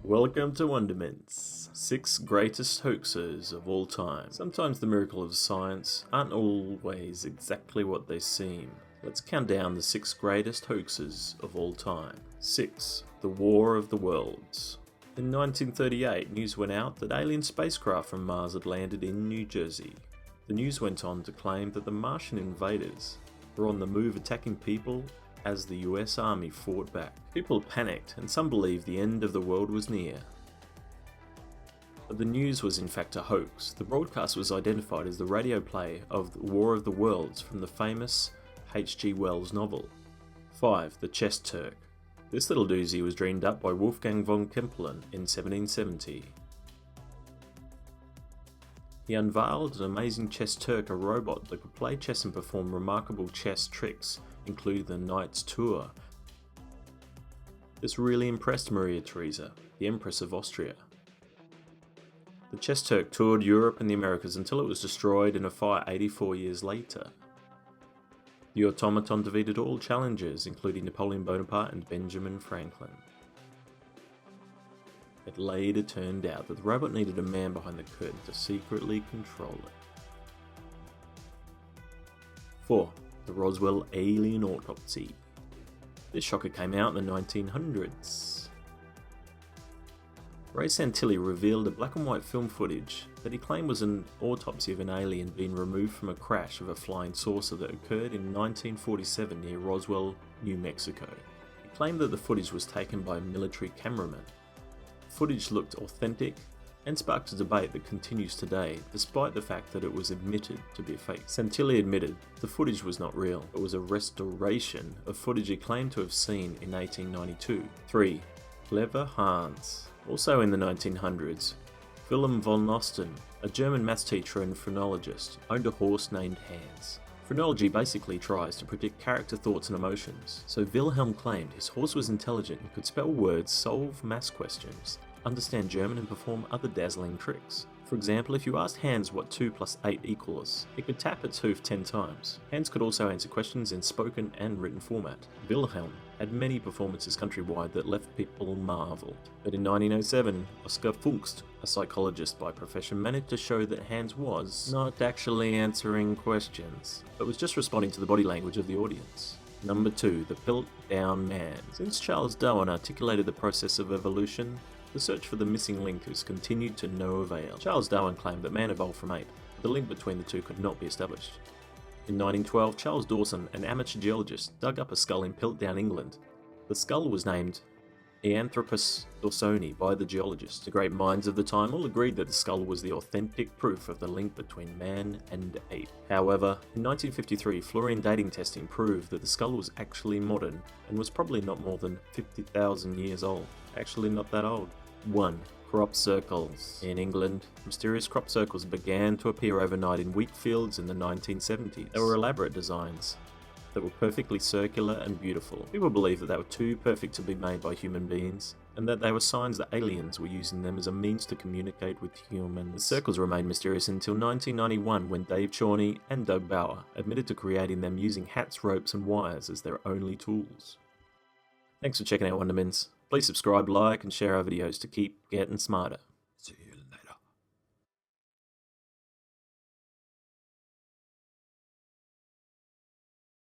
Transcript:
Welcome to Wondermins, 6 greatest hoaxes of all time. Sometimes the miracles of science aren't always exactly what they seem. Let's count down the 6 greatest hoaxes of all time. 6. The War of the Worlds. In 1938, news went out that alien spacecraft from Mars had landed in New Jersey. The news went on to claim that the Martian invaders were on the move attacking people as the US Army fought back. People panicked and some believed the end of the world was near. But the news was in fact a hoax. The broadcast was identified as the radio play of The War of the Worlds from the famous H.G. Wells novel. 5. The Chess Turk. This little doozy was dreamed up by Wolfgang von Kempelen in 1770. He unveiled an amazing Chess Turk, a robot that could play chess and perform remarkable chess tricks, including the Knight's Tour. This really impressed Maria Theresa, the Empress of Austria. The Chess Turk toured Europe and the Americas until it was destroyed in a fire 84 years later. The automaton defeated all challengers, including Napoleon Bonaparte and Benjamin Franklin. It later turned out that the robot needed a man behind the curtain to secretly control it. 4. The Roswell Alien Autopsy. This shocker came out in the 1900s. Ray Santilli revealed a black and white film footage that he claimed was an autopsy of an alien being removed from a crash of a flying saucer that occurred in 1947 near Roswell, New Mexico. He claimed that the footage was taken by a military cameraman. Footage looked authentic and sparked a debate that continues today, despite the fact that it was admitted to be fake. Santilli admitted the footage was not real, but was a restoration of footage he claimed to have seen in 1892. 3. Clever Hans. Also in the 1900s, Wilhelm von Osten, a German maths teacher and phrenologist, owned a horse named Hans. Phrenology basically tries to predict character thoughts and emotions, so Wilhelm claimed his horse was intelligent and could spell words, solve maths questions, understand German and perform other dazzling tricks. For example, if you asked Hans what 2 + 8 equals, it could tap its hoof 10 times. Hans could also answer questions in spoken and written format. Wilhelm had many performances countrywide that left people marveled. But in 1907, Oskar Funkst, a psychologist by profession, managed to show that Hans was not actually answering questions, but was just responding to the body language of the audience. Number 2. The Piltdown Man. Since Charles Darwin articulated the process of evolution, the search for the missing link has continued to no avail. Charles Darwin claimed that man evolved from ape, but the link between the two could not be established. In 1912, Charles Dawson, an amateur geologist, dug up a skull in Piltdown, England. The skull was named Eanthropus dawsoni by the geologist. The great minds of the time all agreed that the skull was the authentic proof of the link between man and ape. However, in 1953, fluorine dating testing proved that the skull was actually modern and was probably not more than 50,000 years old. Actually not that old. 1. Crop circles. In England, mysterious crop circles began to appear overnight in wheat fields in the 1970s. They were elaborate designs that were perfectly circular and beautiful. People believed that they were too perfect to be made by human beings, and that they were signs that aliens were using them as a means to communicate with humans. The circles remained mysterious until 1991, when Dave Chorney and Doug Bauer admitted to creating them using hats, ropes, and wires as their only tools. Thanks for checking out Wondermins. Please subscribe, like, and share our videos to keep getting smarter.